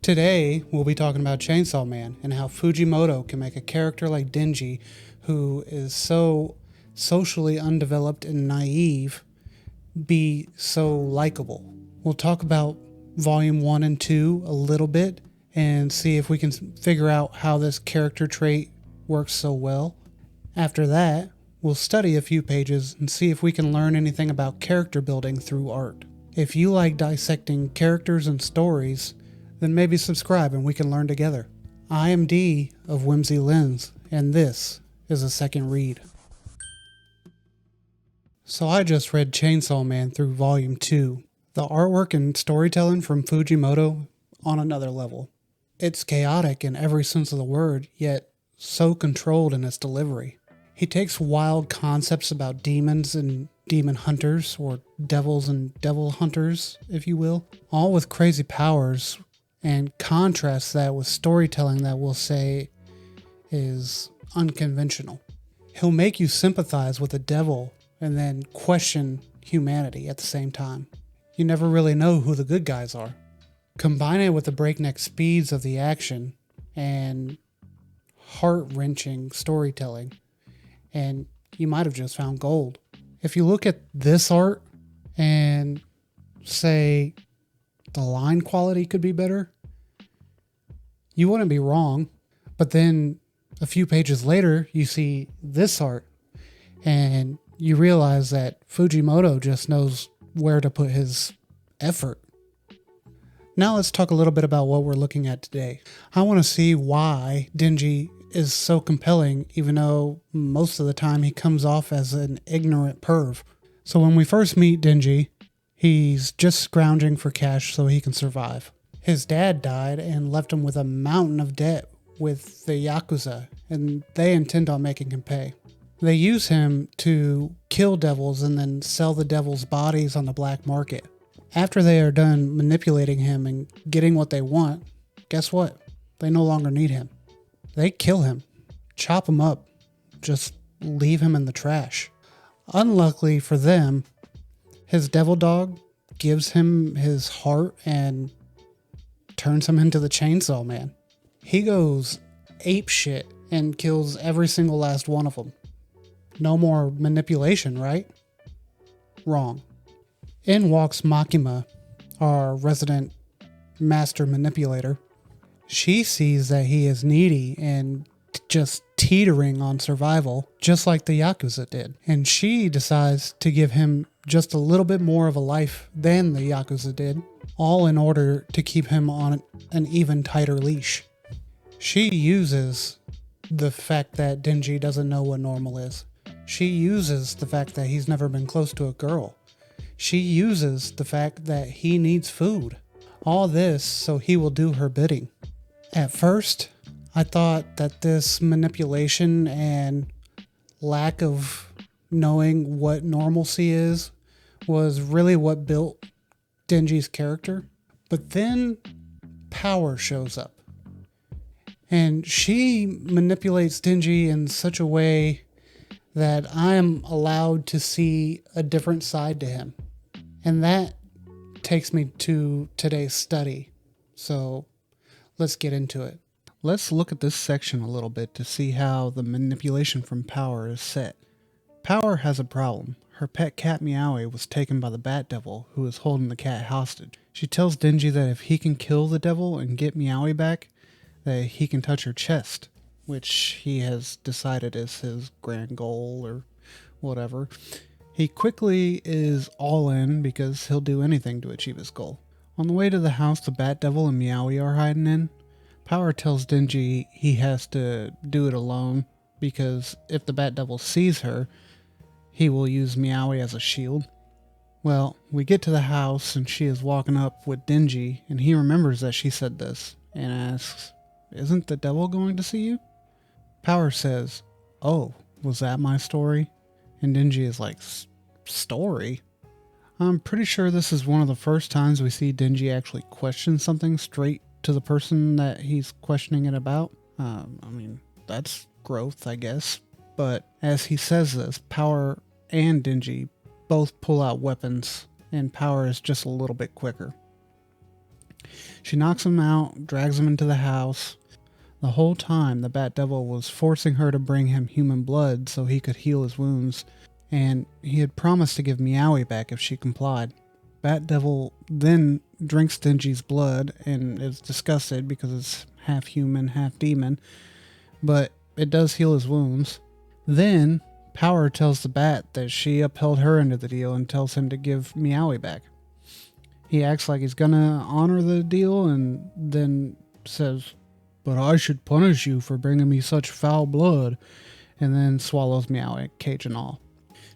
Today, we'll be talking about Chainsaw Man and how Fujimoto can make a character like Denji, who is so socially undeveloped and naive, be so likable. We'll talk about Volume 1 and 2 a little bit and see if we can figure out how this character trait works so well. After that, we'll study a few pages and see if we can learn anything about character building through art. If you like dissecting characters and stories, then maybe subscribe and we can learn together. I am D of Whimsy Lens, and this is a second read. So I just read Chainsaw Man through Volume 2. The artwork and storytelling from Fujimoto on another level. It's chaotic in every sense of the word, yet so controlled in its delivery. He takes wild concepts about demons and demon hunters, or devils and devil hunters, if you will, all with crazy powers, and contrasts that with storytelling that we'll say is unconventional. He'll make you sympathize with the devil and then question humanity at the same time. You never really know who the good guys are. Combine it with the breakneck speeds of the action and heart-wrenching storytelling, and you might have just found gold. If you look at this art and say the line quality could be better, you wouldn't be wrong. But then a few pages later, you see this art and you realize that Fujimoto just knows where to put his effort. Now let's talk a little bit about what we're looking at today. I want to see why Denji is so compelling, even though most of the time he comes off as an ignorant perv. So when we first meet Denji, he's just scrounging for cash so he can survive. His dad died and left him with a mountain of debt with the Yakuza, and they intend on making him pay. They use him to kill devils and then sell the devils' bodies on the black market. After they are done manipulating him and getting what they want, guess what? They no longer need him. They kill him, chop him up, just leave him in the trash. Unluckily for them, his devil dog gives him his heart and turns him into the Chainsaw Man. He goes apeshit and kills every single last one of them. No more manipulation, right? Wrong. In walks Makima, our resident master manipulator. She sees that he is needy and just teetering on survival, just like the Yakuza did. And she decides to give him just a little bit more of a life than the Yakuza did, all in order to keep him on an even tighter leash. She uses the fact that Denji doesn't know what normal is. She uses the fact that he's never been close to a girl. She uses the fact that he needs food. All this so he will do her bidding. At first, I thought that this manipulation and lack of knowing what normalcy is was really what built Denji's character. But then power shows up. And she manipulates Denji in such a way that I am allowed to see a different side to him. And that takes me to today's study. So let's get into it. Let's look at this section a little bit to see how the manipulation from Power is set. Power has a problem. Her pet cat Meowie was taken by the Bat Devil, who is holding the cat hostage. She tells Denji that if he can kill the devil and get Meowie back, that he can touch her chest, which he has decided is his grand goal or whatever. He quickly is all in because he'll do anything to achieve his goal. On the way to the house the Bat Devil and Meowie are hiding in, Power tells Denji he has to do it alone because if the Bat Devil sees her, he will use Meowie as a shield. Well, we get to the house and she is walking up with Denji and he remembers that she said this and asks, "Isn't the devil going to see you?" Power says, "Oh, was that my story?" And Denji is like, "Story?" I'm pretty sure this is one of the first times we see Denji actually question something straight to the person that he's questioning it about. That's growth, I guess. But as he says this, Power and Denji both pull out weapons, and Power is just a little bit quicker. She knocks him out, drags him into the house. The whole time, the Bat Devil was forcing her to bring him human blood so he could heal his wounds, and he had promised to give Meowie back if she complied. Bat Devil then drinks Denji's blood and is disgusted because it's half human, half demon, but it does heal his wounds. Then, Power tells the Bat that she upheld her end of the deal and tells him to give Meowie back. He acts like he's gonna honor the deal and then says, "But I should punish you for bringing me such foul blood," and then swallows Meowie, cage and all.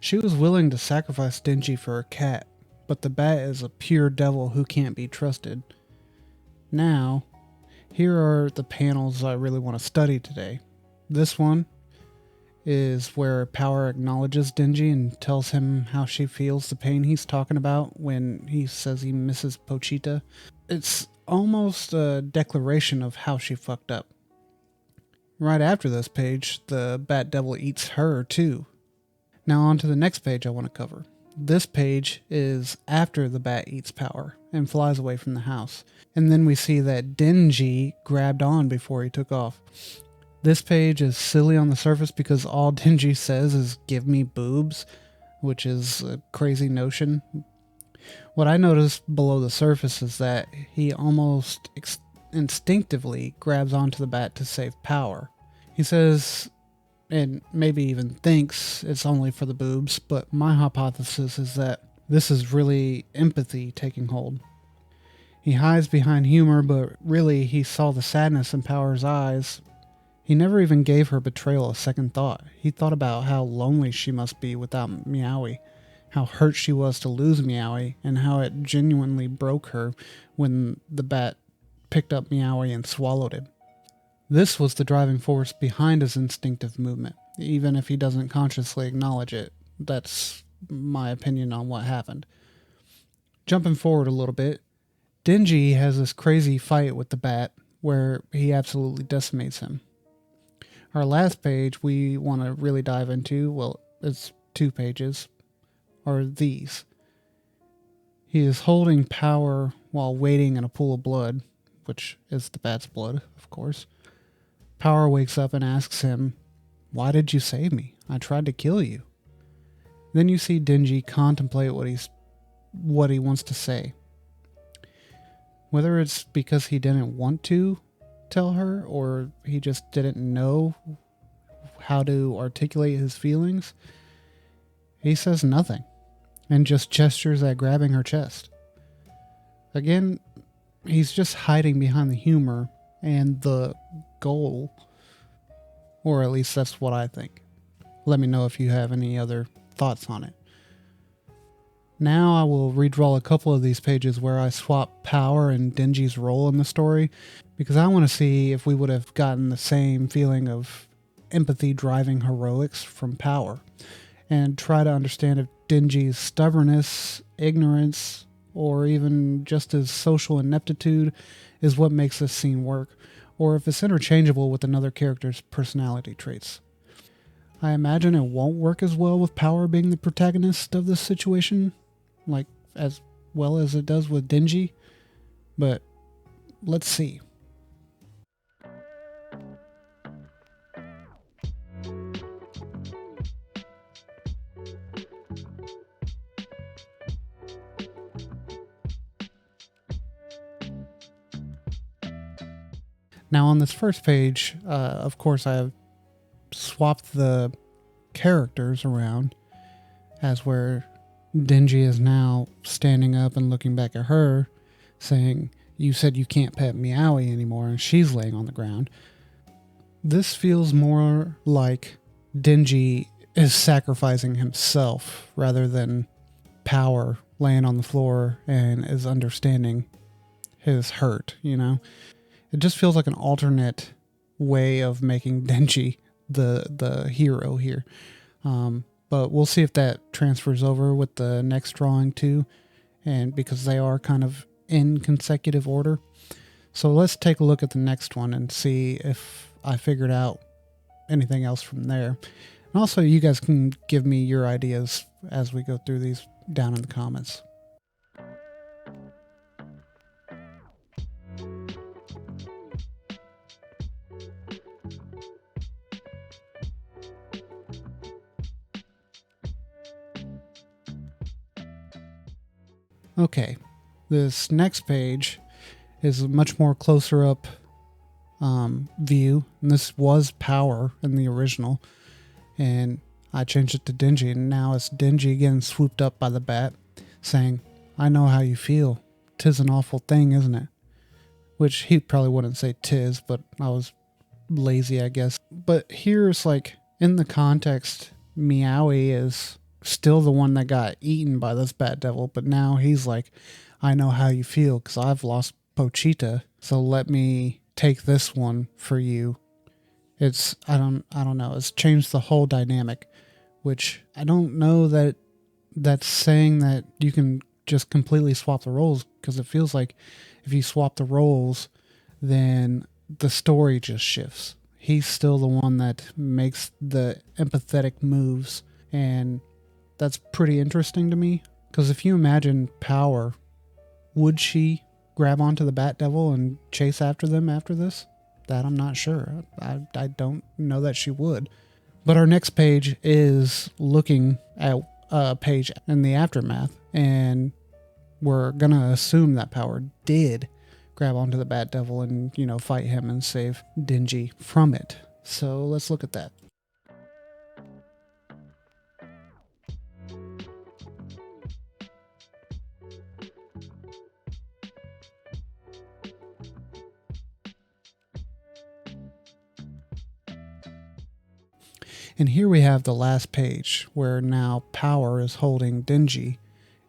She was willing to sacrifice Denji for her cat, but the Bat is a pure devil who can't be trusted. Now, here are the panels I really want to study today. This one is where Power acknowledges Denji and tells him how she feels the pain he's talking about when he says he misses Pochita. It's almost a declaration of how she fucked up. Right after this page, the Bat Devil eats her too. Now on to the next page I want to cover. This page is after the Bat eats Power and flies away from the house. And then we see that Denji grabbed on before he took off. This page is silly on the surface because all Denji says is "give me boobs," which is a crazy notion. What I noticed below the surface is that he almost instinctively grabs onto the Bat to save Power. He says, and maybe even thinks, it's only for the boobs, but my hypothesis is that this is really empathy taking hold. He hides behind humor, but really he saw the sadness in Power's eyes. He never even gave her betrayal a second thought. He thought about how lonely she must be without Meowie, how hurt she was to lose Meowie, and how it genuinely broke her when the Bat picked up Meowie and swallowed him. This was the driving force behind his instinctive movement, even if he doesn't consciously acknowledge it. That's my opinion on what happened. Jumping forward a little bit, Denji has this crazy fight with the Bat where he absolutely decimates him. Our last page we want to really dive into, well, it's 2 pages, are these. He is holding Power while wading in a pool of blood, which is the Bat's blood, of course. Power wakes up and asks him, "Why did you save me? I tried to kill you." Then you see Denji contemplate what he wants to say. Whether it's because he didn't want to tell her or he just didn't know how to articulate his feelings, he says nothing and just gestures at grabbing her chest. Again, he's just hiding behind the humor and the goal, or at least that's what I think. Let me know if you have any other thoughts on it. Now I will redraw a couple of these pages where I swap Power and Denji's role in the story, because I want to see if we would have gotten the same feeling of empathy driving heroics from Power, and try to understand if Denji's stubbornness, ignorance, or even just his social ineptitude is what makes this scene work, or if it's interchangeable with another character's personality traits. I imagine it won't work as well with Power being the protagonist of this situation, like as well as it does with Denji, but let's see. Now on this first page, of course I have swapped the characters around, as where Denji is now standing up and looking back at her, saying, "You said you can't pet Meowie anymore," and she's laying on the ground. This feels more like Denji is sacrificing himself rather than Power laying on the floor and is understanding his hurt, you know? It just feels like an alternate way of making Denji the hero here. But we'll see if that transfers over with the next drawing too, and because they are kind of in consecutive order. So let's take a look at the next one and see if I figured out anything else from there. And also you guys can give me your ideas as we go through these down in the comments. Okay, this next page is a much more closer up view, and this was Power in the original, and I changed it to Denji, and now it's Denji getting swooped up by the bat, saying, "I know how you feel. 'Tis an awful thing, isn't it?" Which he probably wouldn't say "tis," but I was lazy, I guess. But here's like, in the context, Meowie is still the one that got eaten by this bat devil, but now he's like, "I know how you feel because I've lost Pochita, so let me take this one for you." It's, I don't know. It's changed the whole dynamic, which I don't know that that's saying that you can just completely swap the roles, because it feels like if you swap the roles, then the story just shifts. He's still the one that makes the empathetic moves, and that's pretty interesting to me, because if you imagine Power, would she grab onto the Bat Devil and chase after them after this? That I'm not sure. I don't know that she would. But our next page is looking at a page in the aftermath, and we're gonna assume that Power did grab onto the Bat Devil and, fight him and save Denji from it. So let's look at that. And here we have the last page where now Power is holding Denji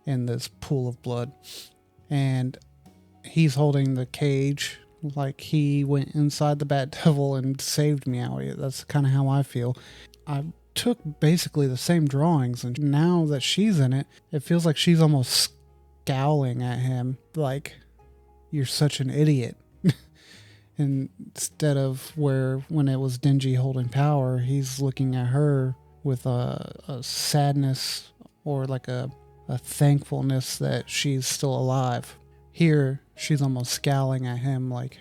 in this pool of blood. And he's holding the cage like he went inside the Bat Devil and saved Meowie. That's kind of how I feel. I took basically the same drawings, and now that she's in it, it feels like she's almost scowling at him like, "You're such an idiot." Instead of where when it was Denji holding Power, he's looking at her with a sadness or like a thankfulness that she's still alive. Here, she's almost scowling at him like,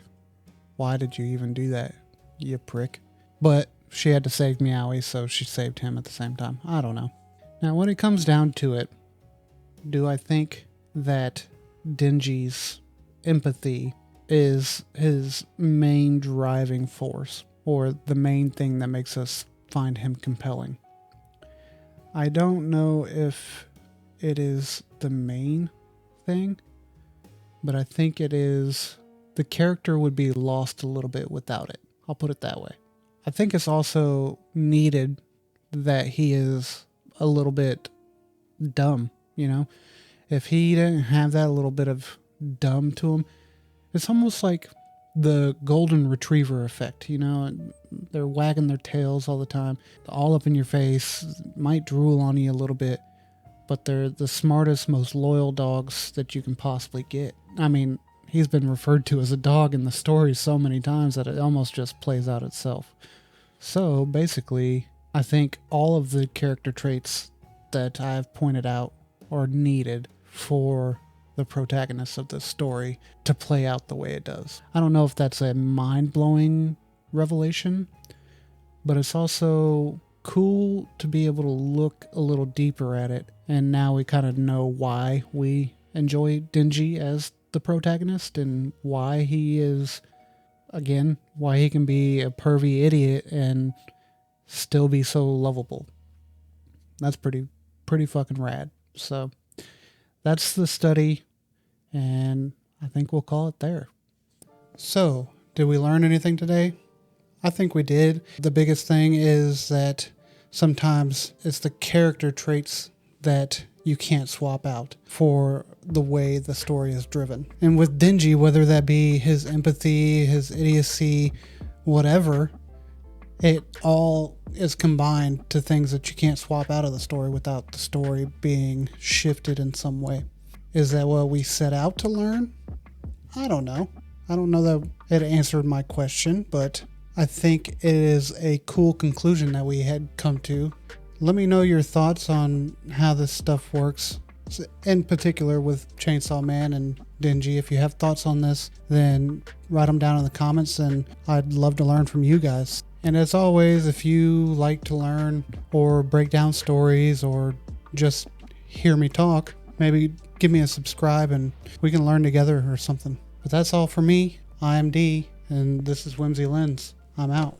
"Why did you even do that, you prick?" But she had to save Meowie, so she saved him at the same time. I don't know. Now, when it comes down to it, do I think that Denji's empathy is his main driving force, or the main thing that makes us find him compelling? I don't know if it is the main thing, but I think it is. The character would be lost a little bit without it. I'll put it that way. I think it's also needed that he is a little bit dumb, If he didn't have that little bit of dumb to him, it's almost like the golden retriever effect, They're wagging their tails all the time, all up in your face, might drool on you a little bit, but they're the smartest, most loyal dogs that you can possibly get. I mean, he's been referred to as a dog in the story so many times that it almost just plays out itself. So basically, I think all of the character traits that I've pointed out are needed for the protagonist of this story to play out the way it does. I don't know if that's a mind-blowing revelation, but it's also cool to be able to look a little deeper at it, and now we kind of know why we enjoy Denji as the protagonist and why he is, again, why he can be a pervy idiot and still be so lovable. That's pretty fucking rad. So that's the study, and I think we'll call it there. So, did we learn anything today? I think we did. The biggest thing is that sometimes it's the character traits that you can't swap out for the way the story is driven. And with Denji, whether that be his empathy, his idiocy, whatever, it all is combined to things that you can't swap out of the story without the story being shifted in some way. Is that what we set out to learn? I don't know. I don't know that it answered my question, but I think it is a cool conclusion that we had come to. Let me know your thoughts on how this stuff works, in particular with Chainsaw Man and Denji. If you have thoughts on this, then write them down in the comments, and I'd love to learn from you guys. And as always, if you like to learn or break down stories or just hear me talk, maybe give me a subscribe and we can learn together or something. But that's all for me. I am D, and this is Whimsy Lens. I'm out.